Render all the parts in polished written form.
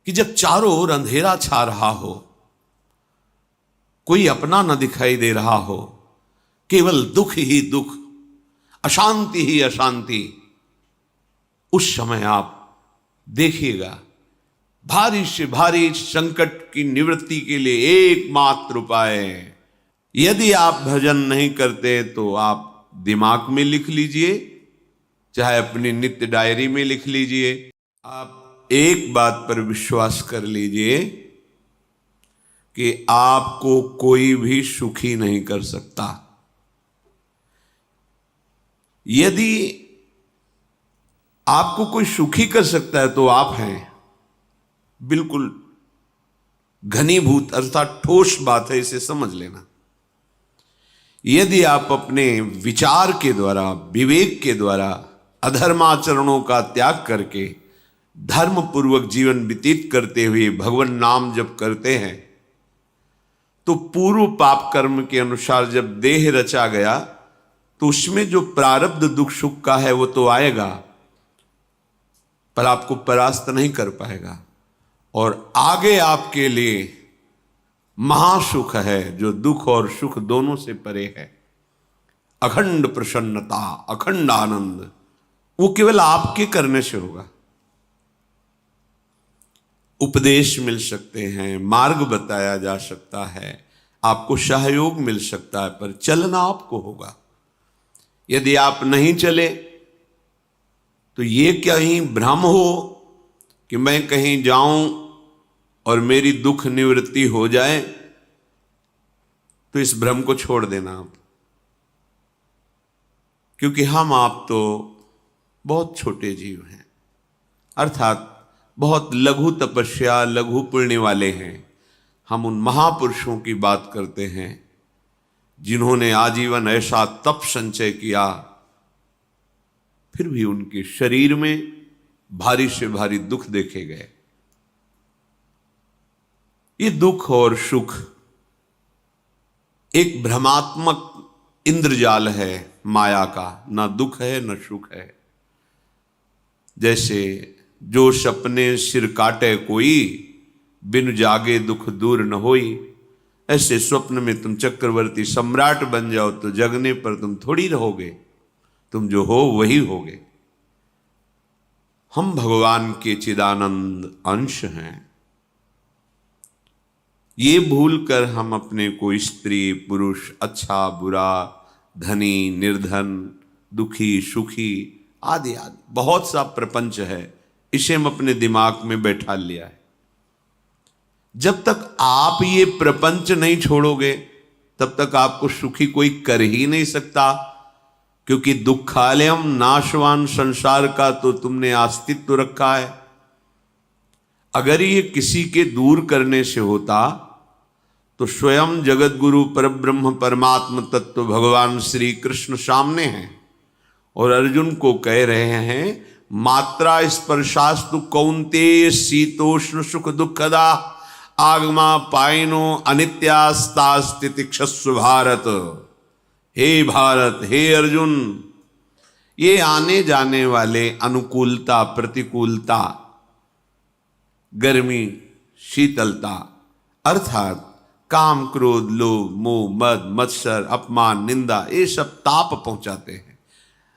कि जब चारों ओर अंधेरा छा रहा हो, कोई अपना न दिखाई दे रहा हो, केवल दुख ही दुख, अशांति ही अशांति, उस समय आप देखिएगा भारी से भारी संकट की निवृत्ति के लिए एकमात्र उपाय है। यदि आप भजन नहीं करते तो आप दिमाग में लिख लीजिए, चाहे अपनी नित्य डायरी में लिख लीजिए। आप एक बात पर विश्वास कर लीजिए कि आपको कोई भी सुखी नहीं कर सकता। यदि आपको कोई सुखी कर सकता है तो आप हैं। बिल्कुल घनीभूत अर्थात ठोस बात है, इसे समझ लेना। यदि आप अपने विचार के द्वारा, विवेक के द्वारा अधर्माचरणों का त्याग करके धर्म पूर्वक जीवन व्यतीत करते हुए भगवान नाम जप करते हैं, तो पूर्व पाप कर्म के अनुसार जब देह रचा गया तो उसमें जो प्रारब्ध दुख सुख का है वो तो आएगा, पर आपको परास्त नहीं कर पाएगा। और आगे आपके लिए महासुख है जो दुख और सुख दोनों से परे है। अखंड प्रसन्नता, अखंड आनंद, वो केवल आपके करने से होगा। उपदेश मिल सकते हैं, मार्ग बताया जा सकता है, आपको सहयोग मिल सकता है, पर चलना आपको होगा। यदि आप नहीं चले तो ये कहीं भ्रम हो कि मैं कहीं जाऊं और मेरी दुख निवृत्ति हो जाए, तो इस भ्रम को छोड़ देना आप। क्योंकि हम आप तो बहुत छोटे जीव हैं, अर्थात बहुत लघु तपस्या, लघु पुण्य वाले हैं। हम उन महापुरुषों की बात करते हैं जिन्होंने आजीवन ऐसा तप संचय किया, फिर भी उनके शरीर में भारी से भारी दुख देखे गए। ये दुख और सुख एक भ्रमात्मक इंद्रजाल है माया का, ना दुख है न सुख है। जैसे जो सपने सिर काटे कोई, बिन जागे दुख दूर न होई। ऐसे स्वप्न में तुम चक्रवर्ती सम्राट बन जाओ तो जगने पर तुम थोड़ी रहोगे, तुम जो हो वही होगे। हम भगवान के चिदानंद अंश हैं। ये भूल कर हम अपने को स्त्री पुरुष, अच्छा बुरा, धनी निर्धन, दुखी सुखी आदि आदि बहुत सा प्रपंच है, इसे हम अपने दिमाग में बैठा लिया है। जब तक आप ये प्रपंच नहीं छोड़ोगे तब तक आपको सुखी कोई कर ही नहीं सकता, क्योंकि दुखालयम नाशवान संसार का तो तुमने अस्तित्व रखा है। अगर ये किसी के दूर करने से होता तो स्वयं जगत गुरु परब्रह्म परमात्म तत्व भगवान श्री कृष्ण सामने हैं और अर्जुन को कह रहे हैं, मात्रा स्पर्शास्तु कौन्तेय शीतोष्ण सुख दुखदा आगमा पायनो अनित्यास्तास्तितिक्षस्व भारत। हे भारत, हे अर्जुन, ये आने जाने वाले अनुकूलता प्रतिकूलता, गर्मी शीतलता, अर्थात काम क्रोध लोभ मोह मद मत्सर अपमान निंदा, ये सब ताप पहुंचाते हैं।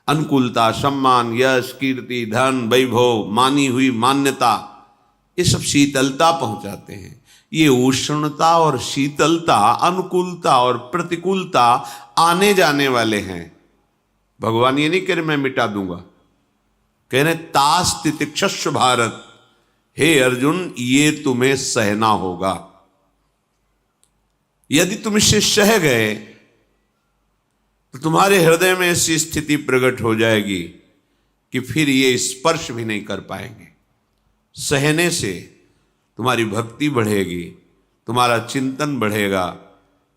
अनुकूलता सम्मान यश कीर्ति धन वैभव मानी हुई मान्यता, ये सब शीतलता पहुंचाते हैं। ये उष्णता और शीतलता, अनुकूलता और प्रतिकूलता आने जाने वाले हैं। भगवान ये नहीं कह रहे मैं मिटा दूंगा, कह रहे तास तितिक्षस्व भारत। हे अर्जुन, ये तुम्हें सहना होगा। यदि तुम इसे सह गए तो तुम्हारे हृदय में ऐसी स्थिति प्रकट हो जाएगी कि फिर ये स्पर्श भी नहीं कर पाएंगे। सहने से तुम्हारी भक्ति बढ़ेगी, तुम्हारा चिंतन बढ़ेगा,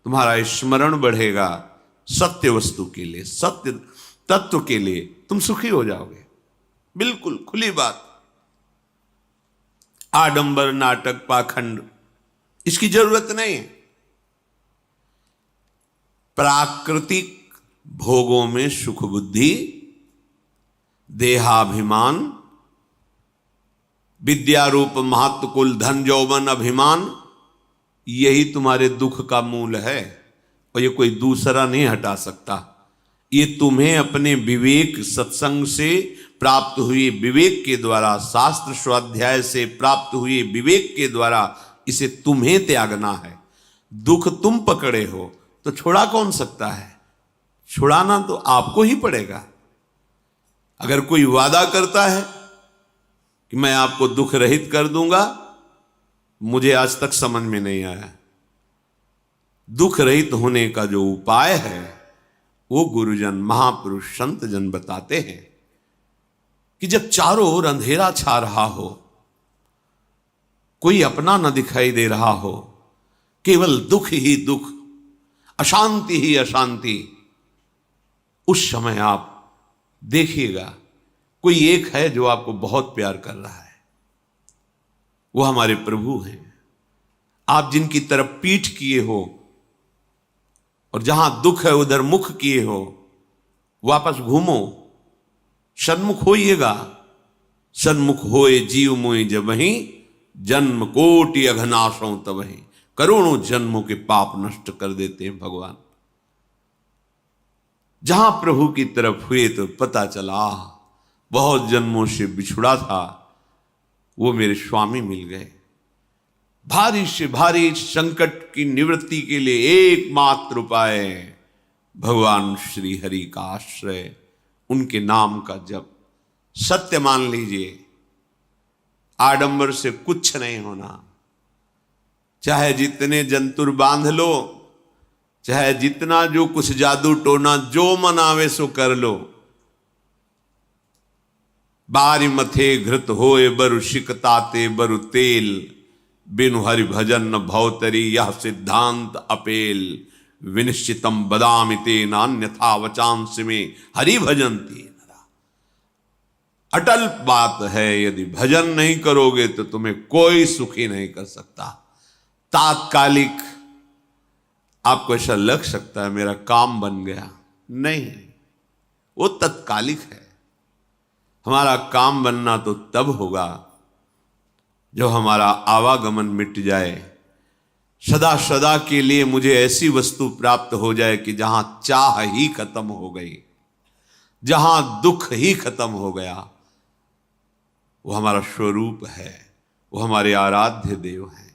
तुम्हारा स्मरण बढ़ेगा, सत्य वस्तु के लिए, सत्य तत्व के लिए तुम सुखी हो जाओगे। बिल्कुल खुली बात। आडंबर नाटक पाखंड इसकी जरूरत नहीं है। प्राकृतिक भोगों में सुख बुद्धि, देहाभिमान, विद्या रूप महत्व कुल धन यौवन अभिमान, यही तुम्हारे दुख का मूल है और ये कोई दूसरा नहीं हटा सकता। ये तुम्हें अपने विवेक सत्संग से प्राप्त हुए विवेक के द्वारा, शास्त्र स्वाध्याय से प्राप्त हुए विवेक के द्वारा इसे तुम्हें त्यागना है। दुख तुम पकड़े हो तो छुड़ा कौन सकता है? छुड़ाना तो आपको ही पड़ेगा। अगर कोई वादा करता है कि मैं आपको दुख रहित कर दूंगा, मुझे आज तक समझ में नहीं आया। दुख रहित होने का जो उपाय है वो गुरुजन, महापुरुष, संत जन बताते हैं कि जब चारों ओर अंधेरा छा रहा हो, कोई अपना न दिखाई दे रहा हो, केवल दुख ही दुख, अशांति ही अशांति, उस समय आप देखिएगा कोई एक है जो आपको बहुत प्यार कर रहा है। वो हमारे प्रभु हैं। आप जिनकी तरफ पीठ किए हो और जहां दुख है उधर मुख किए हो, वापस घूमो, सन्मुख होइएगा। सन्मुख होए जीव मोहि जब वहीं, जन्म कोटि अघनाशों तब वहीं। करोड़ों जन्मों के पाप नष्ट कर देते हैं भगवान। जहां प्रभु की तरफ हुए तो पता चला बहुत जन्मों से बिछुड़ा था, वो मेरे स्वामी मिल गए। भारी से भारी संकट की निवृत्ति के लिए एकमात्र उपाय भगवान श्री हरि का आश्रय, उनके नाम का जप। सत्य मान लीजिए, आडंबर से कुछ नहीं होना। चाहे जितने जंतुर बांध लो, चाहे जितना जो कुछ जादू टोना जो मन आवे सो कर लो, बारी मथे घृत होए बरु शिकताते बरु तेल, बिनु हरि भजन न भवतरी यह सिद्धांत अपेल। विनिश्चितम बदामि तेन अन्यथा वचांस में हरि भजन्ति नरा। अटल बात है, यदि भजन नहीं करोगे तो तुम्हें कोई सुखी नहीं कर सकता। तात्कालिक आपको ऐसा लग सकता है मेरा काम बन गया, नहीं, वो तत्कालिक है। हमारा काम बनना तो तब होगा जब हमारा आवागमन मिट जाए, सदा सदा के लिए मुझे ऐसी वस्तु प्राप्त हो जाए कि जहां चाह ही खत्म हो गई, जहां दुख ही खत्म हो गया। वो हमारा स्वरूप है, वो हमारे आराध्य देव हैं।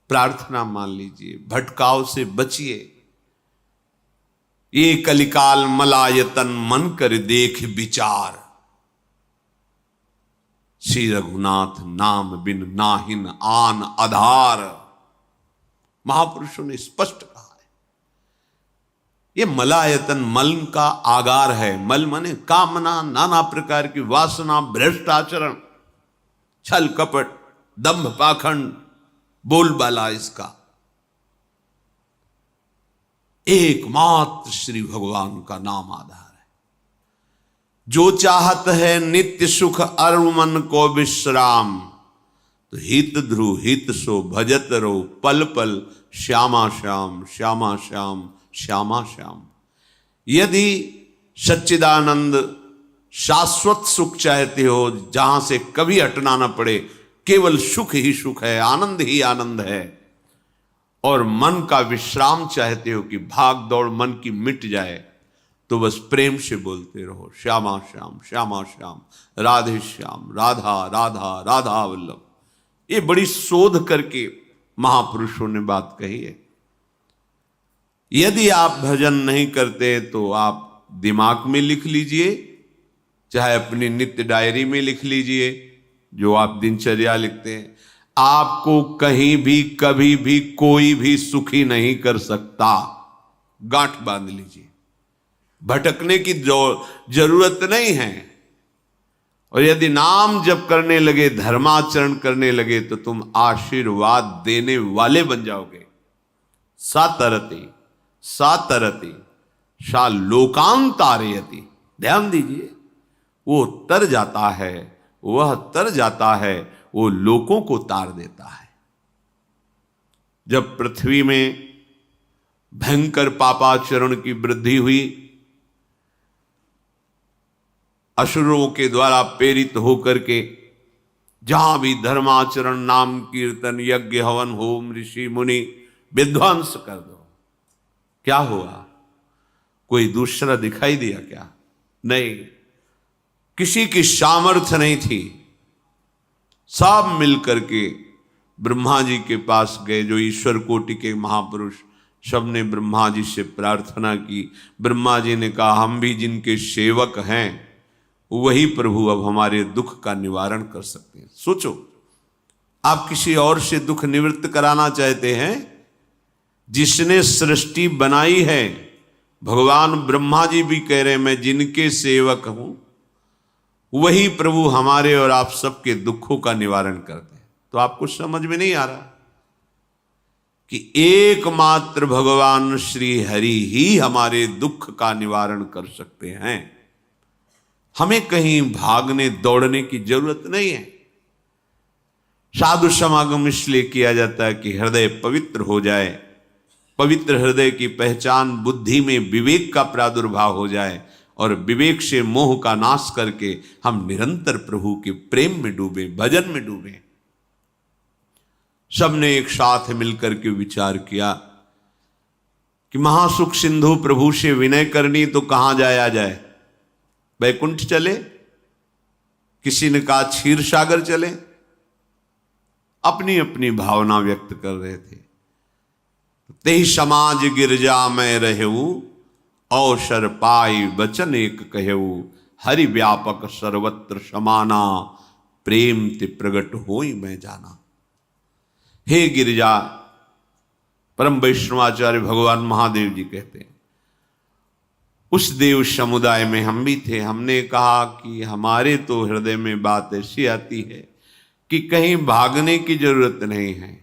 प्रार्थना मान लीजिए, भटकाव से बचिए। ये कलिकाल मलायतन मन कर देख विचार, श्री रघुनाथ नाम बिन नाहिन आन आधार। महापुरुषों ने स्पष्ट कहा है। ये मलायतन मल का आगार है। मल माने कामना, नाना प्रकार की वासना, भ्रष्ट आचरण, छल कपट, दंभ पाखंड, बोलबाला, इसका एकमात्र श्री भगवान का नाम आधार है। जो चाहत है नित्य सुख अरु मन को विश्राम, तो हित ध्रुव हित सो भजत रहो पल पल श्यामा श्याम श्यामा श्याम श्यामा श्याम। यदि सच्चिदानंद शाश्वत सुख चाहते हो, जहां से कभी हटना ना पड़े, केवल सुख ही सुख है, आनंद ही आनंद है, और मन का विश्राम चाहते हो कि भाग दौड़ मन की मिट जाए, तो बस प्रेम से बोलते रहो श्यामा श्याम श्यामा श्याम, राधे श्याम, राधा राधा राधा वल्लभ। ये बड़ी शोध करके महापुरुषों ने बात कही है। यदि आप भजन नहीं करते तो आप दिमाग में लिख लीजिए, चाहे अपनी नित्य डायरी में लिख लीजिए, जो आप दिनचर्या लिखते हैं। आपको कहीं भी कभी भी कोई भी सुखी नहीं कर सकता। गांठ बांध लीजिए, भटकने की जरूरत नहीं है। और यदि नाम जप करने लगे, धर्माचरण करने लगे, तो तुम आशीर्वाद देने वाले बन जाओगे। सातरति सातरति सा लोकांतारयति। ध्यान दीजिए, वो तर जाता है, वह तर जाता है, वो लोकों को तार देता है। जब पृथ्वी में भयंकर पापाचरण की वृद्धि हुई, असुरों के द्वारा प्रेरित होकर के जहां भी धर्माचरण, नाम कीर्तन, यज्ञ, हवन, होम, ऋषि मुनि विध्वंस कर दो, क्या हुआ? कोई दूसरा दिखाई दिया क्या? नहीं, किसी की सामर्थ्य नहीं थी। सब मिलकर के ब्रह्मा जी के पास गए, जो ईश्वर कोटि के महापुरुष, सबने ब्रह्मा जी से प्रार्थना की। ब्रह्मा जी ने कहा, हम भी जिनके सेवक हैं वही प्रभु अब हमारे दुख का निवारण कर सकते हैं। सोचो, आप किसी और से दुख निवृत्त कराना चाहते हैं? जिसने सृष्टि बनाई है, भगवान ब्रह्मा जी भी कह रहे हैं मैं जिनके सेवक हूं वही प्रभु हमारे और आप सबके दुखों का निवारण करते हैं। तो आपको समझ में नहीं आ रहा कि एकमात्र भगवान श्री हरि ही हमारे दुख का निवारण कर सकते हैं। हमें कहीं भागने दौड़ने की जरूरत नहीं है। साधु समागम इसलिए किया जाता है कि हृदय पवित्र हो जाए, पवित्र हृदय की पहचान बुद्धि में विवेक का प्रादुर्भाव हो जाए, और विवेक से मोह का नाश करके हम निरंतर प्रभु के प्रेम में डूबे, भजन में डूबे। सबने एक साथ मिलकर के विचार किया कि महासुख सिंधु प्रभु से विनय करनी तो कहां जाया जाए? वैकुंठ चले, किसी ने कहा क्षीर सागर चले। अपनी अपनी भावना व्यक्त कर रहे थे। तेहि समाज गिरजा में रहेऊ, अवसर पाई वचन एक कहेऊ, हरि व्यापक सर्वत्र समाना, प्रेम ते प्रगट होई मैं जाना। हे गिरिजा, परम वैष्णवाचार्य भगवान महादेव जी कहते हैं, उस देव समुदाय में हम भी थे। हमने कहा कि हमारे तो हृदय में बात ऐसी आती है कि कहीं भागने की जरूरत नहीं है।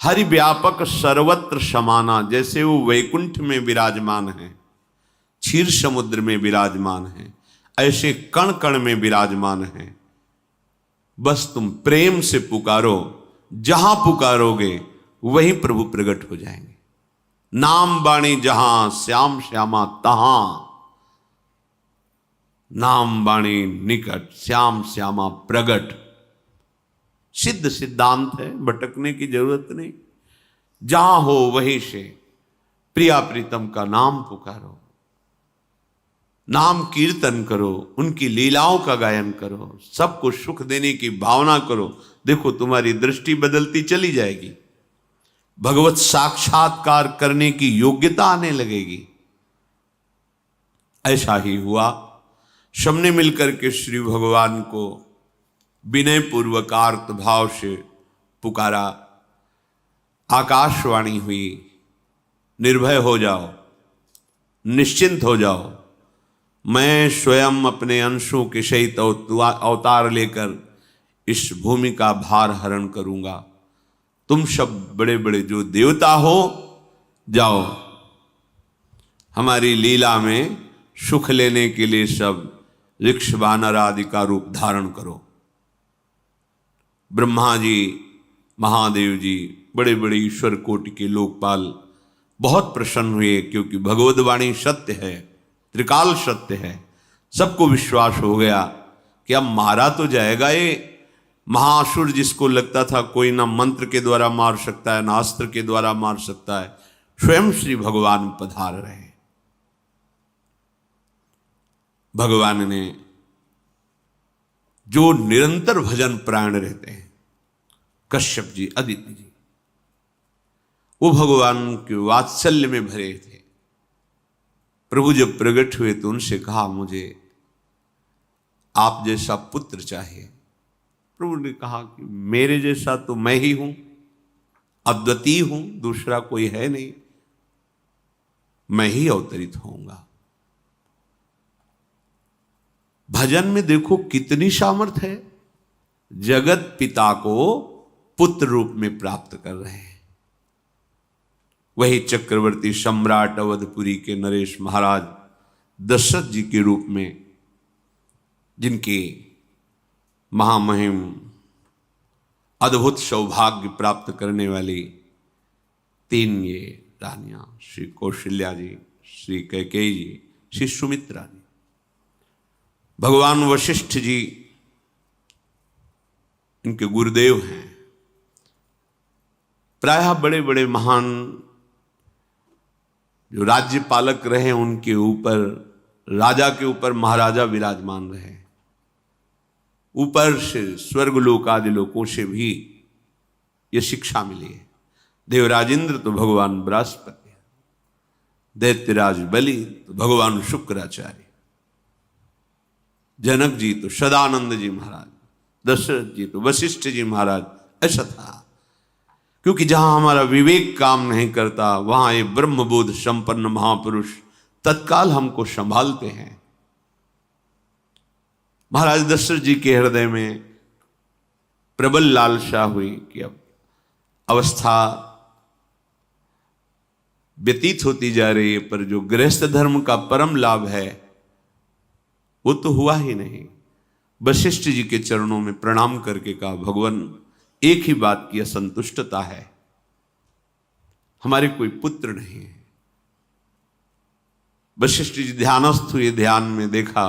हरि व्यापक सर्वत्र समाना, जैसे वो वैकुंठ में विराजमान है, क्षीर समुद्र में विराजमान है, ऐसे कण कण में विराजमान है। बस तुम प्रेम से पुकारो, जहां पुकारोगे वहीं प्रभु प्रकट हो जाएंगे। नाम बाणी जहां श्याम श्यामा तहां, नाम बाणी निकट श्याम श्यामा प्रगट। सिद्ध सिद्धांत है, भटकने की जरूरत नहीं। जहां हो वहीं से प्रिया प्रीतम का नाम पुकारो, नाम कीर्तन करो, उनकी लीलाओं का गायन करो, सबको सुख देने की भावना करो। देखो तुम्हारी दृष्टि बदलती चली जाएगी, भगवत साक्षात्कार करने की योग्यता आने लगेगी। ऐसा ही हुआ। सबने मिलकर के श्री भगवान को विनय पूर्वक आर्त भाव से पुकारा। आकाशवाणी हुई, निर्भय हो जाओ, निश्चिंत हो जाओ, मैं स्वयं अपने अंशों के सहित अवतार लेकर इस भूमि का भार हरण करूंगा। तुम सब बड़े बड़े जो देवता हो, जाओ हमारी लीला में सुख लेने के लिए सब ऋक्ष वानर आदि का रूप धारण करो। ब्रह्मा जी, महादेव जी, बड़े बड़े ईश्वर कोटि के लोकपाल बहुत प्रसन्न हुए, क्योंकि भगवद्वाणी सत्य है, त्रिकाल सत्य है। सबको विश्वास हो गया कि अब मारा तो जाएगा ये महासुर, जिसको लगता था कोई ना मंत्र के द्वारा मार सकता है, ना अस्त्र के द्वारा मार सकता है। स्वयं श्री भगवान पधार रहे। भगवान ने जो निरंतर भजन प्राण रहते हैं, कश्यप जी, अदिति जी, वो भगवान के वात्सल्य में भरे थे। प्रभु जब प्रकट हुए तो उनसे कहा, मुझे आप जैसा पुत्र चाहिए। प्रभु ने कहा कि मेरे जैसा तो मैं ही हूं, अद्वितीय हूं, दूसरा कोई है नहीं, मैं ही अवतरित होऊंगा। भजन में देखो कितनी सामर्थ्य है। जगत पिता को पुत्र रूप में प्राप्त कर रहे हैं। वही चक्रवर्ती सम्राट अवधपुरी के नरेश महाराज दशरथ जी के रूप में, जिनके महामहिम अद्भुत सौभाग्य प्राप्त करने वाली 3 ये रानियां, श्री कौशल्या जी, श्री कैकेयी जी, श्री सुमित्रा जी। भगवान वशिष्ठ जी इनके गुरुदेव हैं। प्रायः बड़े बड़े महान जो राज्य पालक रहे उनके ऊपर, राजा के ऊपर महाराजा विराजमान रहे। ऊपर से स्वर्गलोक आदि लोकों से भी ये शिक्षा मिली है। देवराजेंद्र तो भगवान बृहस्पति, दैत्यराज बलि तो भगवान शुक्राचार्य, जनक जी तो सदानंद जी महाराज, दशरथ जी तो वशिष्ठ जी महाराज। ऐसा था, क्योंकि जहां हमारा विवेक काम नहीं करता वहां ये ब्रह्मबोध संपन्न महापुरुष तत्काल हमको संभालते हैं। महाराज दशरथ जी के हृदय में प्रबल लालसा हुई कि अब अवस्था व्यतीत होती जा रही है, पर जो गृहस्थ धर्म का परम लाभ है वो तो हुआ ही नहीं। वशिष्ठ जी के चरणों में प्रणाम करके कहा, भगवान एक ही बात की असंतुष्टता है, हमारे कोई पुत्र नहीं है। वशिष्ठ जी ध्यानस्थ हुए, ध्यान में देखा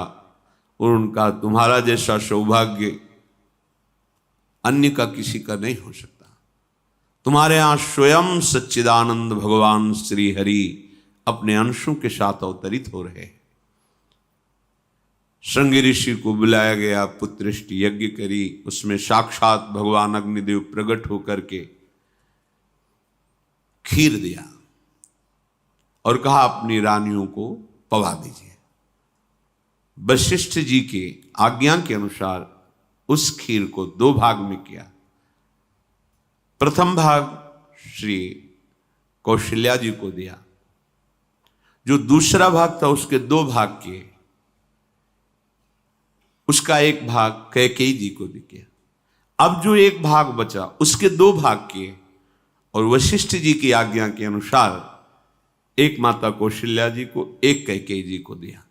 और उनका, तुम्हारा जैसा सौभाग्य अन्य का किसी का नहीं हो सकता। तुम्हारे यहां स्वयं सच्चिदानंद भगवान श्री हरि अपने अंशों के साथ अवतरित हो रहे हैं। श्रृंगी ऋषि को बुलाया गया, पुत्रेष्टि यज्ञ करी, उसमें साक्षात भगवान अग्निदेव प्रकट होकर के खीर दिया और कहा अपनी रानियों को पवा दीजिए। वशिष्ठ जी के आज्ञा के अनुसार उस खीर को 2 भाग में किया। प्रथम भाग श्री कौशल्या जी को दिया, जो दूसरा भाग था उसके 2 भाग किए, उसका 1 भाग कैकेयी जी को दिया। अब जो 1 भाग बचा उसके 2 भाग किए और वशिष्ठ जी की आज्ञा के अनुसार 1 माता कौशल्या जी को, 1 कैकेयी जी को दिया।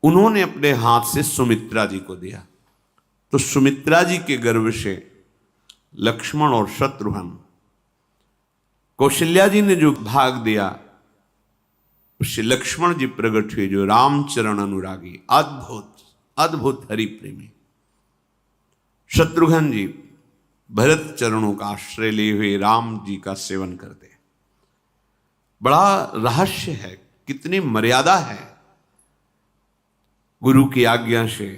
उन्होंने अपने हाथ से सुमित्रा जी को दिया, तो सुमित्रा जी के गर्भ से लक्ष्मण और शत्रुघ्न, कौशल्या जी ने जो भाग दिया उससे लक्ष्मण जी प्रकट हुए, जो रामचरण अनुरागी, अद्भुत अद्भुत हरि प्रेमी। शत्रुघ्न जी भरत चरणों का आश्रय लिए हुए राम जी का सेवन करते हैं। बड़ा रहस्य है, कितनी मर्यादा है गुरु की आज्ञा से।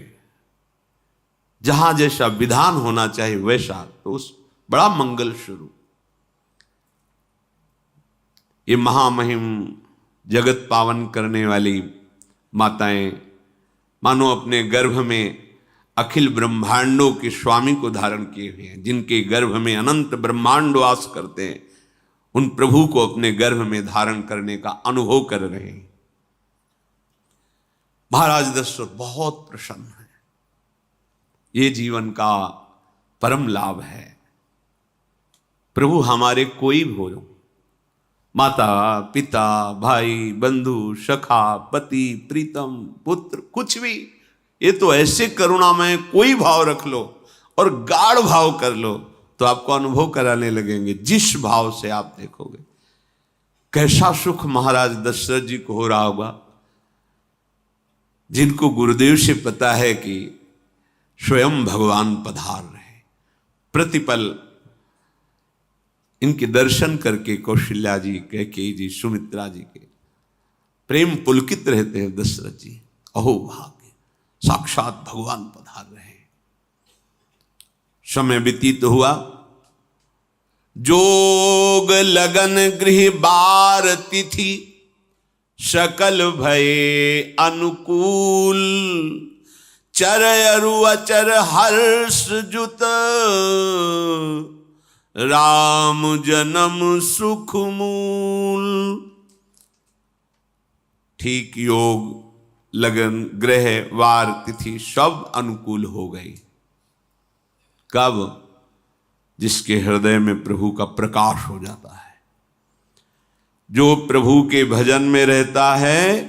जहां जैसा विधान होना चाहिए वैसा, तो उस बड़ा मंगल शुरू। ये महामहिम जगत पावन करने वाली माताएं मानो अपने गर्भ में अखिल ब्रह्मांडों के स्वामी को धारण किए हुए हैं, जिनके गर्भ में अनंत ब्रह्मांड वास करते हैं, उन प्रभु को अपने गर्भ में धारण करने का अनुभव कर रहे हैं। महाराज दशरथ बहुत प्रसन्न है। ये जीवन का परम लाभ है। प्रभु हमारे कोई भी हो, माता पिता भाई बंधु सखा पति प्रीतम पुत्र, कुछ भी, ये तो ऐसे करुणा में कोई भाव रख लो और गाढ़ भाव कर लो तो आपको अनुभव कराने लगेंगे। जिस भाव से आप देखोगे कैसा सुख महाराज दशरथ जी को हो रहा होगा, जिनको गुरुदेव से पता है कि स्वयं भगवान पधार रहे। प्रतिपल इनके दर्शन करके कौशल्या जी, कैकेयी जी, सुमित्रा जी के प्रेम पुलकित रहते हैं। दशरथ जी, अहो भाग्य, साक्षात भगवान पधार रहे हैं। समय व्यतीत हुआ, जोग लगन गृह बार तिथि, सकल भये अनुकूल, चर अरु अचर हर्ष जुत, राम जन्म सुख मूल। ठीक योग लगन ग्रह वार तिथि सब अनुकूल हो गई। कब? जिसके हृदय में प्रभु का प्रकाश हो जाता है। जो प्रभु के भजन में रहता है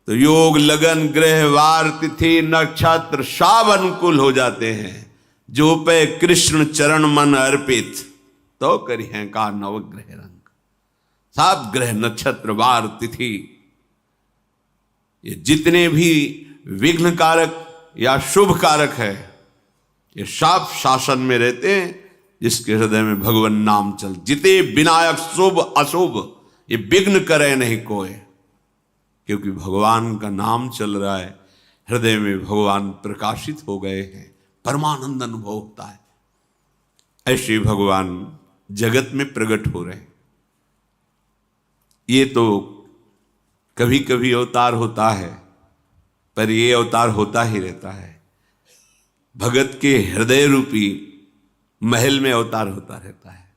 तो योग लगन ग्रह वार तिथि नक्षत्र सब अनुकूल हो जाते हैं। जो पे कृष्ण चरण मन अर्पित, तो करी है का नवग्रह रंग। सात ग्रह नक्षत्र वार तिथि, ये जितने भी विघ्न कारक या शुभ कारक है, ये साफ शासन में रहते हैं जिसके हृदय में भगवान नाम चल। जिते विनायक शुभ अशुभ ये विघ्न करे नहीं कोई, क्योंकि भगवान का नाम चल रहा है, हृदय में भगवान प्रकाशित हो गए हैं, परमानंद अनुभव होता है। ऐसे भगवान जगत में प्रकट हो रहे हैं। ये तो कभी कभी अवतार होता है, पर ये अवतार होता ही रहता है। भगत के हृदय रूपी महल में अवतार होता रहता है।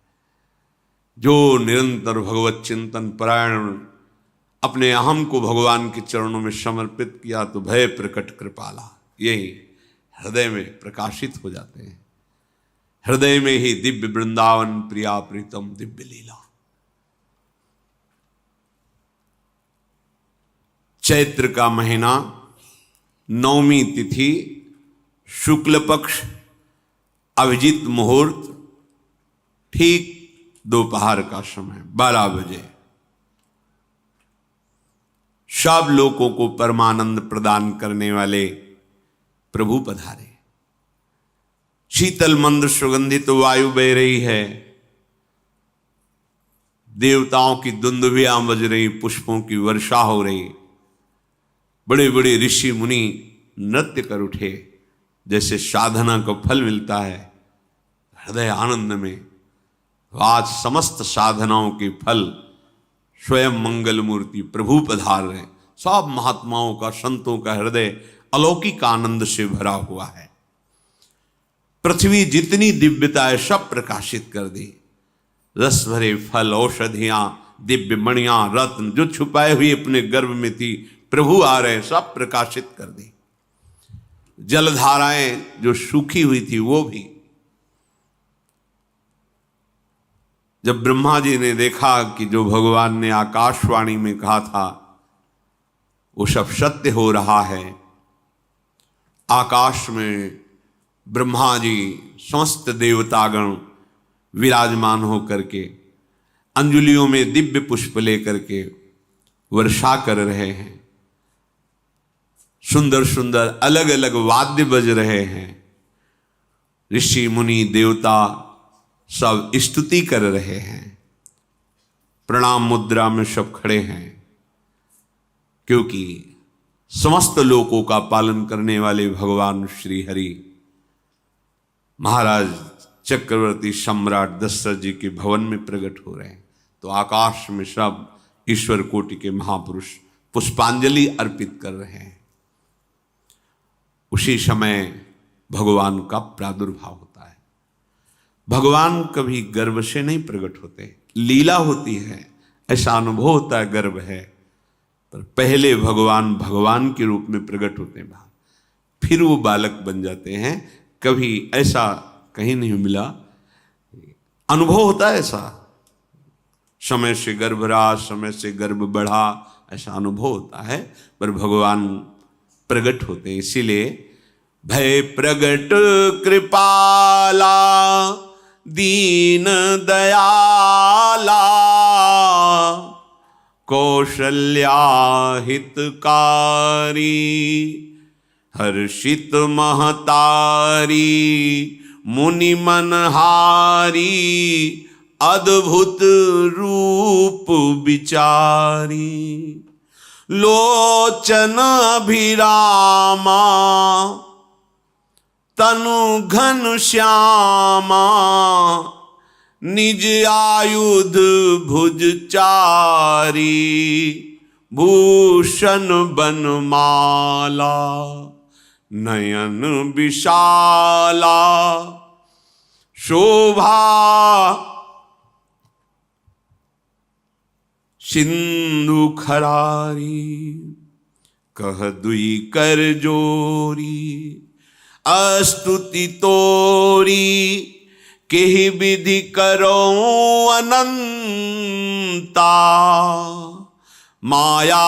जो निरंतर भगवत चिंतन परायण अपने अहम को भगवान के चरणों में समर्पित किया तो भय प्रकट कृपाला, यही हृदय में प्रकाशित हो जाते हैं। हृदय में ही दिव्य वृंदावन प्रिया प्रीतम दिव्य लीला। चैत्र का महीना, नवमी तिथि, शुक्ल पक्ष, अभिजीत मुहूर्त, ठीक दोपहर का समय 12 बजे सब लोगों को परमानंद प्रदान करने वाले प्रभु पधारे। शीतल मंद सुगंधित वायु बह रही है, देवताओं की दुंदुभियां बज रही, पुष्पों की वर्षा हो रही, बड़े बड़े ऋषि मुनि नृत्य कर उठे। जैसे साधना को फल मिलता है हृदय आनंद में, आज समस्त साधनाओं के फल स्वयं मंगल मूर्ति प्रभु पधार रहे। सब महात्माओं का, संतों का हृदय अलौकिक आनंद से भरा हुआ है। पृथ्वी जितनी दिव्यता है सब प्रकाशित कर दी। रस भरे फल, औषधियां, दिव्य मणियां, रत्न जो छुपाए हुए अपने गर्भ में थी, प्रभु आ रहे, सब प्रकाशित कर दी। जलधाराएं जो सूखी हुई थी वो भी। जब ब्रह्मा जी ने देखा कि जो भगवान ने आकाशवाणी में कहा था वो सब सत्य हो रहा है, आकाश में ब्रह्मा जी समस्त देवतागण विराजमान होकर के अंजलियों में दिव्य पुष्प लेकर के वर्षा कर रहे हैं, सुंदर सुंदर अलग अलग वाद्य बज रहे हैं, ऋषि मुनि देवता सब स्तुति कर रहे हैं, प्रणाम मुद्रा में सब खड़े हैं, क्योंकि समस्त लोकों का पालन करने वाले भगवान श्री हरि महाराज चक्रवर्ती सम्राट दशरथ जी के भवन में प्रकट हो रहे हैं। तो आकाश में सब ईश्वर कोटि के महापुरुष पुष्पांजलि अर्पित कर रहे हैं। उसी समय भगवान का प्रादुर्भाव होता है। भगवान कभी गर्भ से नहीं प्रकट होते, लीला होती है, ऐसा अनुभव होता है गर्भ है, पर पहले भगवान भगवान के रूप में प्रकट होते हैं, फिर वो बालक बन जाते हैं। कभी ऐसा कहीं नहीं मिला, अनुभव होता है ऐसा, समय से गर्भ रहा, समय से गर्भ बढ़ा, ऐसा अनुभव होता है, पर भगवान प्रकट होते हैं। इसीलिए भय प्रगट कृपाला दीन दयाला कौशल्या हितकारी हर्षित महतारी मुनि मनहारी अद्भुत रूप विचारी लोचन अभिरामा तनु घन श्यामा निज आयुध भुज चारी भूषण बनमाला नयन विशाला शोभा सिंधु खरारी कह दुई कर जोरी अस्तुति तोरी केहि विधि करो अनंता माया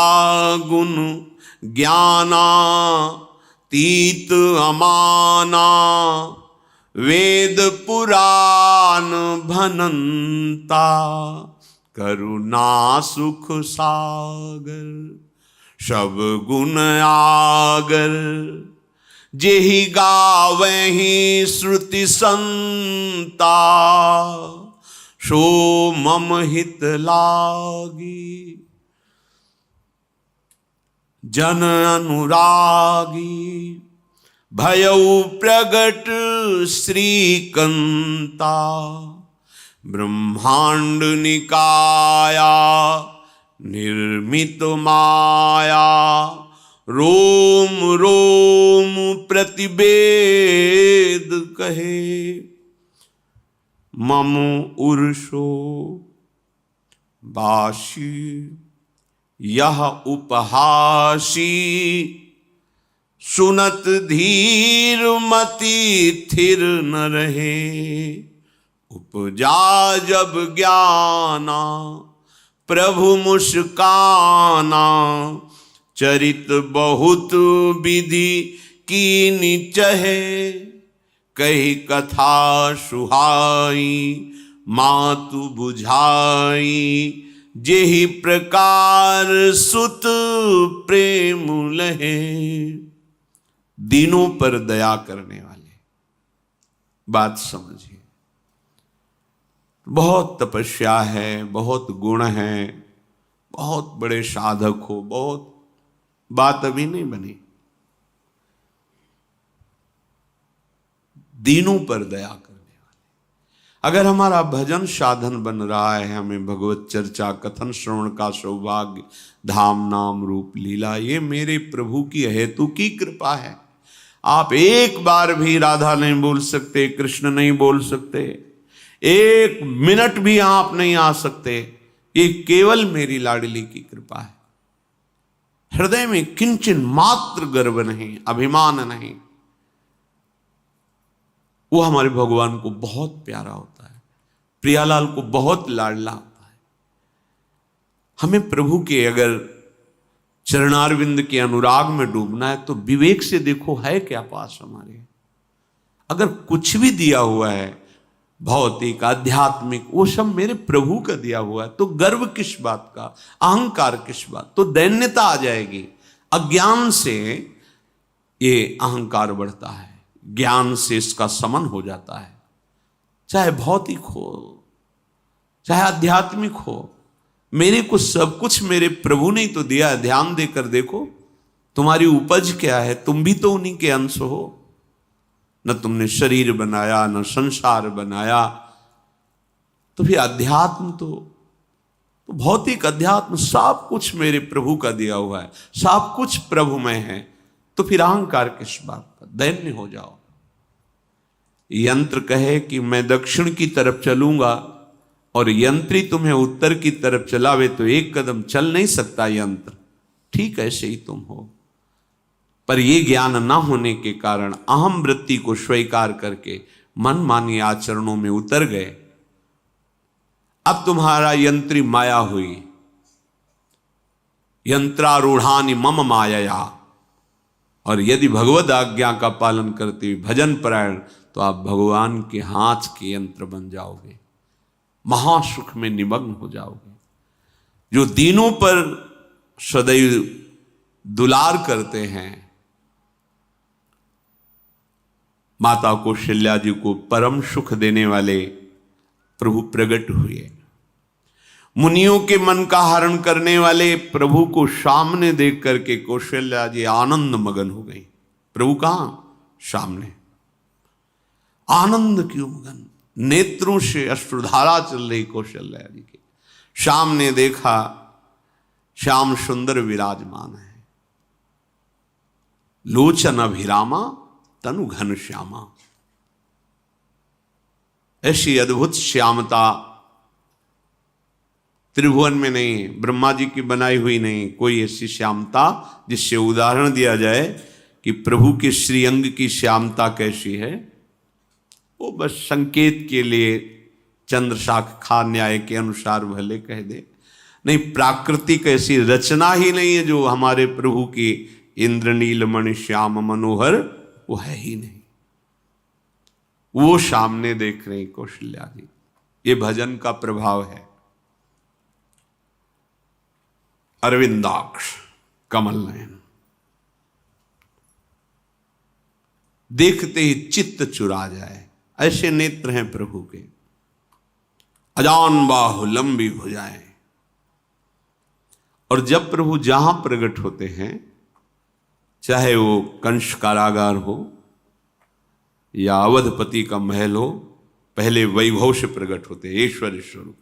गुण ज्ञाना तीत अमाना वेद पुराण भनंता करुणा सुख सागर सब गुण आगर जेहि गावहि श्रुति संता, सो मम हित लागी। जन अनुरागी भयउ प्रगट श्रीकंता, ब्रह्मांड निकाया निर्मित माया, रोम रोम प्रतिवेद कहे, मम उर्षो बाशी यह उपहासी, सुनत धीर मति थिर न रहे। उपजा जब ज्ञाना प्रभु मुस्काना, चरित बहुत विधि कीनि चहे, कही कथा सुहाई मातु बुझाई, जेहि प्रकार सुत प्रेम लहे। दीनों पर दया करने वाले, बात समझिए। बहुत तपस्या है, बहुत गुण है, बहुत बड़े साधक हो, बहुत बात अभी नहीं बनी। दीनों पर दया करने वाले। अगर हमारा भजन साधन बन रहा है, हमें भगवत चर्चा कथन श्रवण का सौभाग्य, धाम नाम रूप लीला, ये मेरे प्रभु की हेतु की कृपा है। आप एक बार भी राधा नहीं बोल सकते, कृष्ण नहीं बोल सकते, एक मिनट भी आप नहीं आ सकते, ये केवल मेरी लाडली की कृपा है। हृदय में किंचन मात्र गर्व नहीं, अभिमान नहीं। वो हमारे भगवान को बहुत प्यारा होता है, प्रियालाल को बहुत लाडला होता है। हमें प्रभु के अगर चरणारविंद के अनुराग में डूबना है तो विवेक से देखो है क्या पास हमारे। अगर कुछ भी दिया हुआ है भौतिक आध्यात्मिक, वो सब मेरे प्रभु का दिया हुआ है, तो गर्व किस बात का, अहंकार किस बात, तो दैन्यता आ जाएगी। अज्ञान से ये अहंकार बढ़ता है, ज्ञान से इसका समन हो जाता है। चाहे भौतिक हो चाहे आध्यात्मिक हो, मेरे को सब कुछ मेरे प्रभु ने तो दिया है। ध्यान देकर देखो तुम्हारी उपज क्या है, तुम भी तो उन्हीं के अंश हो। न तुमने शरीर बनाया, न संसार बनाया, तो फिर अध्यात्म तो भौतिक अध्यात्म सब कुछ मेरे प्रभु का दिया हुआ है, सब कुछ प्रभु में है, तो फिर अहंकार किस बात का, दैन्य हो जाओ। यंत्र कहे कि मैं दक्षिण की तरफ चलूंगा और यंत्री तुम्हें उत्तर की तरफ चलावे तो एक कदम चल नहीं सकता यंत्र, ठीक ऐसे ही तुम हो। पर यह ज्ञान न होने के कारण अहम वृत्ति को स्वीकार करके मनमानी आचरणों में उतर गए। अब तुम्हारा यंत्री माया हुई, यंत्रारूढ़ानि मम मायया। और यदि भगवद आज्ञा का पालन करते हुए भजन परायण, तो आप भगवान के हाथ के यंत्र बन जाओगे, महासुख में निमग्न हो जाओगे। जो दीनों पर सदैव दुलार करते हैं, माता कौशल्या जी को परम सुख देने वाले प्रभु प्रकट हुए। मुनियों के मन का हरण करने वाले प्रभु को सामने देख करके कौशल्या जी आनंद मगन हो गई। प्रभु कहां? सामने। आनंद क्यों मगन? नेत्रों से अश्रुधारा चल रही कौशल्या जी के। सामने देखा श्याम सुंदर विराजमान है, लोचन अभिरामा तनु घन श्यामा। ऐसी अद्भुत श्यामता त्रिभुवन में नहीं, ब्रह्मा जी की बनाई हुई नहीं कोई ऐसी श्यामता जिससे उदाहरण दिया जाए कि प्रभु के श्रीअंग की श्यामता कैसी है। वो बस संकेत के लिए चंद्र शाखा न्याय के अनुसार भले कह दे, नहीं प्राकृतिक ऐसी रचना ही नहीं है जो हमारे प्रभु की इंद्रनील मणि श्याम मनोहर, वो है ही नहीं। वो सामने देख रहे कौशल्या जी। ये भजन का प्रभाव है। अरविंदाक्ष कमल नयन, देखते ही चित्त चुरा जाए, ऐसे नेत्र हैं प्रभु के। अजान बाहु लंबी भुजाएं। और जब प्रभु जहां प्रकट होते हैं, चाहे वो कंस कारागार हो या अवधपति का महल हो, पहले वैभव से प्रकट होते हैं। ऐश्वर्य स्वरूप,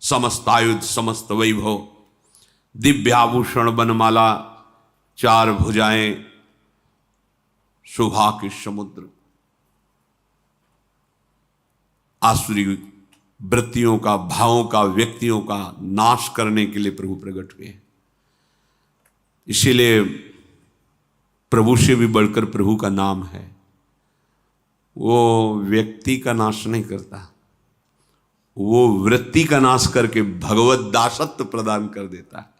समस्त आयुध, समस्त वैभव, दिव्याभूषण, बनमाला, 4 भुजाएं, शोभा के समुद्र, आसुरी वृत्तियों का, भावों का, व्यक्तियों का नाश करने के लिए प्रभु प्रकट हुए हैं। इसीलिए प्रभु से भी बढ़कर प्रभु का नाम है। वो व्यक्ति का नाश नहीं करता, वो वृत्ति का नाश करके भगवत दासत्व प्रदान कर देता है।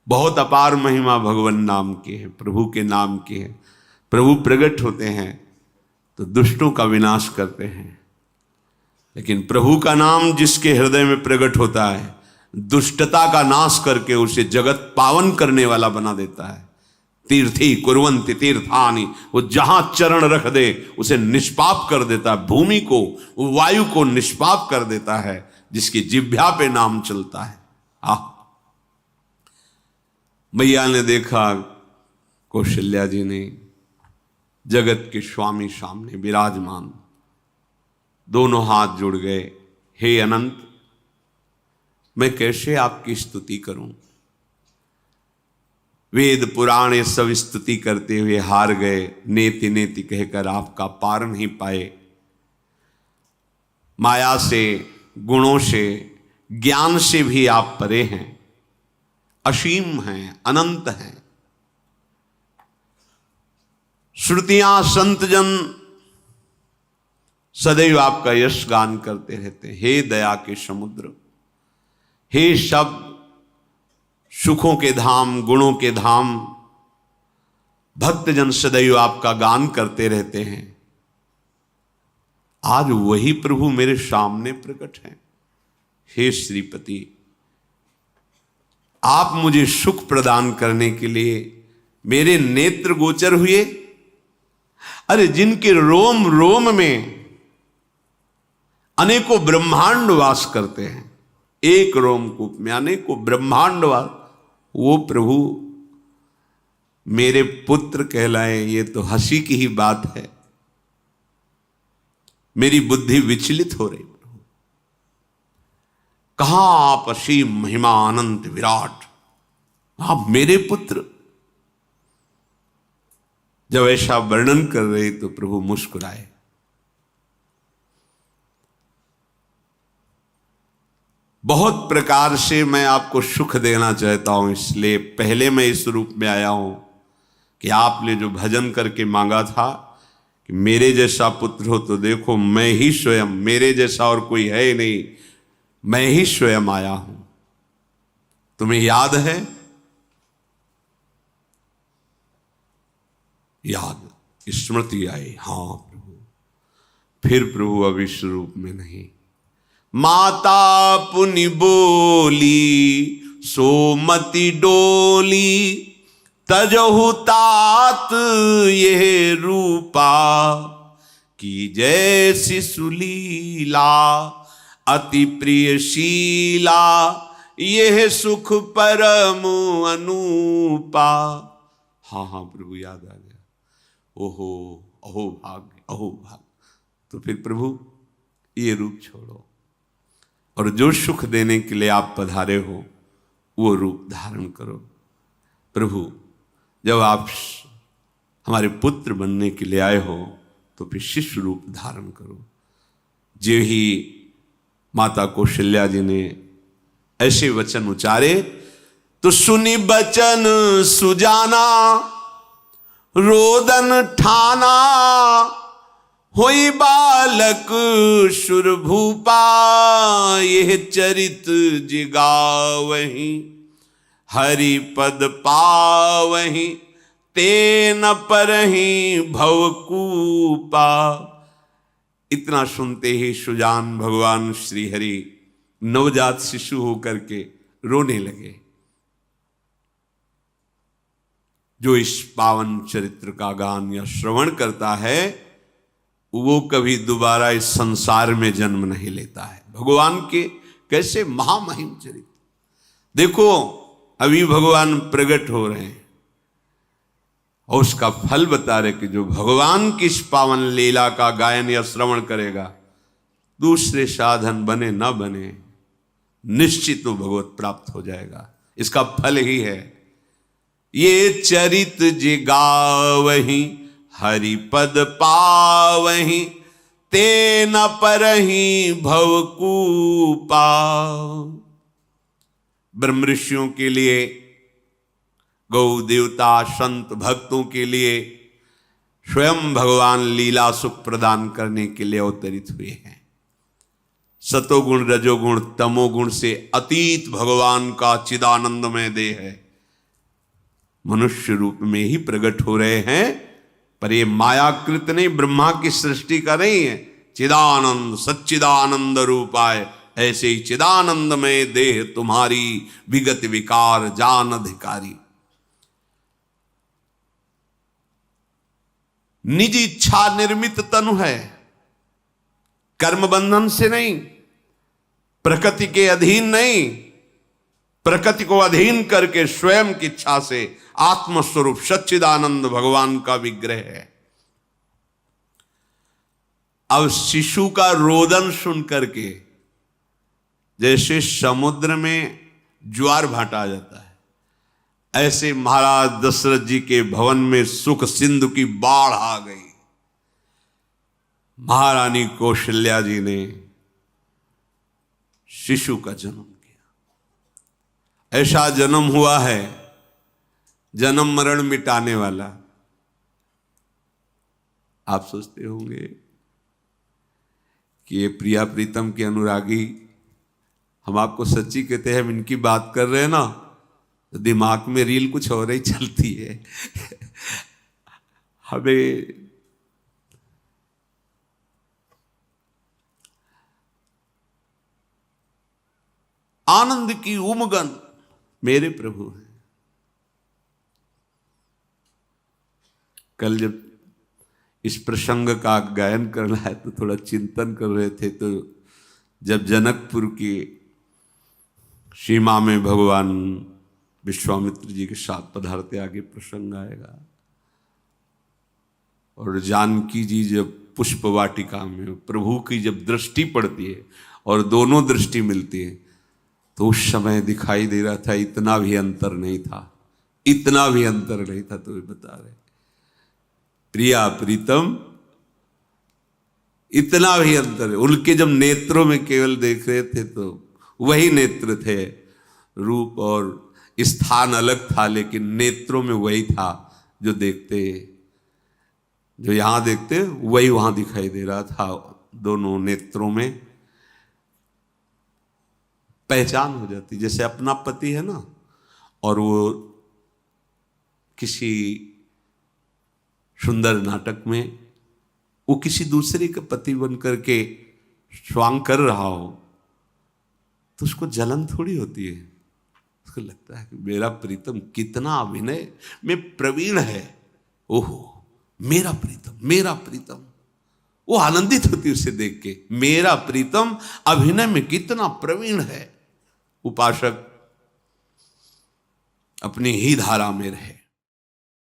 बहुत अपार महिमा भगवान नाम की है, प्रभु के नाम की है। प्रभु प्रकट होते हैं तो दुष्टों का विनाश करते हैं, लेकिन प्रभु का नाम जिसके हृदय में प्रकट होता है, दुष्टता का नाश करके उसे जगत पावन करने वाला बना देता है। तीर्थी कुर्वन्ति तीर्थानि, वो जहां चरण रख दे उसे निष्पाप कर देता है। भूमि को, वायु को निष्पाप कर देता है, जिसकी जिह्वा पे नाम चलता है। मैया ने देखा, कौशल्या जी ने, जगत के स्वामी सामने विराजमान, दोनों हाथ जुड़ गए। हे अनंत, मैं कैसे आपकी स्तुति करूं? वेद पुराण ये सब स्तुति करते हुए हार गए। नेति नेति कहकर आपका पार नहीं पाए। माया से, गुणों से, ज्ञान से भी आप परे हैं, असीम हैं, अनंत हैं। श्रुतियां, संतजन सदैव आपका यश गान करते रहते हैं। हे दया के समुद्र, हे शब्द, सुखों के धाम, गुणों के धाम, भक्तजन सदैव आपका गान करते रहते हैं। आज वही प्रभु मेरे सामने प्रकट हैं। हे श्रीपति, आप मुझे सुख प्रदान करने के लिए मेरे नेत्र गोचर हुए। अरे जिनके रोम रोम में अनेकों ब्रह्मांड वास करते हैं, एक रोमकूप में अनेकों ब्रह्मांड वास, वो प्रभु मेरे पुत्र कहलाए, ये तो हंसी की ही बात है। मेरी बुद्धि विचलित हो रही। प्रभु कहां आप असीम महिमा अनंत विराट, आप मेरे पुत्र। जब ऐसा वर्णन कर रहे तो प्रभु मुस्कुराए। बहुत प्रकार से मैं आपको सुख देना चाहता हूं, इसलिए पहले मैं इस रूप में आया हूं कि आपने जो भजन करके मांगा था कि मेरे जैसा पुत्र हो, तो देखो मैं ही स्वयं, मेरे जैसा और कोई है ही नहीं, मैं ही स्वयं आया हूं। तुम्हें याद है? याद, स्मृति आई। हाँ प्रभु। फिर प्रभु अब इस रूप में नहीं। माता पुनि बोली सोमति डोली, तजहु तात ये रूपा, की जैसी सुलीला अति प्रियशीला, यह सुख परम अनूपा। हाँ हाँ प्रभु, याद आ गया। ओहो, अहो भाग्य, अहो भाग्य। तो फिर प्रभु ये रूप छोड़ो, और जो सुख देने के लिए आप पधारे हो वो रूप धारण करो। प्रभु जब आप हमारे पुत्र बनने के लिए आए हो तो फिर शिष्य रूप धारण करो। जो ही माता कौशल्या जी ने ऐसे वचन उचारे तो सुनी बचन सुजाना, रोदन ठाना, होई बालक सुरभूपा, यह चरित जिगावहीं, हरि पद पावहीं, तेन परहीं भवकूपा। इतना सुनते ही सुजान भगवान श्री हरि नवजात शिशु होकर के रोने लगे। जो इस पावन चरित्र का गान या श्रवण करता है वो कभी दोबारा इस संसार में जन्म नहीं लेता है। भगवान के कैसे महामहिम चरित्र, देखो अभी भगवान प्रकट हो रहे हैं और उसका फल बता रहे कि जो भगवान की इस पावन लीला का गायन या श्रवण करेगा, दूसरे साधन बने ना बने, निश्चित वो भगवत प्राप्त हो जाएगा। इसका फल ही है ये चरित जे गावहीं हरि पद पावहीं, ते न परहीं भवकूपा। ब्रह्म ऋषियों के लिए, गौ देवता संत भक्तों के लिए स्वयं भगवान लीला सुख प्रदान करने के लिए अवतरित हुए हैं। सतोगुण रजोगुण तमोगुण से अतीत भगवान का चिदानंदमय देह है, मनुष्य रूप में ही प्रकट हो रहे हैं। पर ये मायाकृत नहीं, ब्रह्मा की सृष्टि का नहीं है। चिदानंद सच्चिदानंद रूपाय, ऐसे ही चिदानंदमय देह तुम्हारी विगत विकार जान अधिकारी। निज इच्छा निर्मित तनु है, कर्म बंधन से नहीं, प्रकृति के अधीन नहीं, प्रकृति को अधीन करके स्वयं की इच्छा से आत्मस्वरूप सच्चिदानंद भगवान का विग्रह है। अब शिशु का रोदन सुन करके जैसे समुद्र में ज्वार भाटा जाता है, ऐसे महाराज दशरथ जी के भवन में सुख सिंधु की बाढ़ आ गई। महारानी कौशल्या जी ने शिशु का जन्म किया। ऐसा जन्म हुआ है जन्म मरण मिटाने वाला। आप सोचते होंगे कि ये प्रिया प्रीतम के अनुरागी, हम आपको सच्ची कहते हैं, हम इनकी बात कर रहे हैं ना तो दिमाग में रील कुछ और ही चलती है। हमें आनंद की उमगन मेरे प्रभु हैं। कल जब इस प्रसंग का गायन करना है तो थोड़ा चिंतन कर रहे थे, तो जब जनकपुर की सीमा में भगवान विश्वामित्र जी के साथ पधारते, आगे प्रसंग आएगा, और जानकी जी जब पुष्प वाटिका में प्रभु की जब दृष्टि पड़ती है और दोनों दृष्टि मिलती है, तो उस समय दिखाई दे रहा था इतना भी अंतर नहीं था, इतना भी अंतर नहीं था। तो वे बता रहे प्रिया प्रीतम, इतना भी अंतर है। उनके जब नेत्रों में केवल देख रहे थे तो वही नेत्र थे, रूप और स्थान अलग था, लेकिन नेत्रों में वही था। जो देखते, जो यहां देखते वही वहां दिखाई दे रहा था। दोनों नेत्रों में पहचान हो जाती, जैसे अपना पति है ना, और वो किसी सुंदर नाटक में वो किसी दूसरे का पति बन करके स्वांग कर रहा हो तो उसको जलन थोड़ी होती है, उसको लगता है कि मेरा प्रीतम कितना अभिनय में प्रवीण है, ओहो मेरा प्रीतम, मेरा प्रीतम। वो आनंदित होती उसे देख के, मेरा प्रीतम अभिनय में कितना प्रवीण है। उपासक अपनी ही धारा में रहे,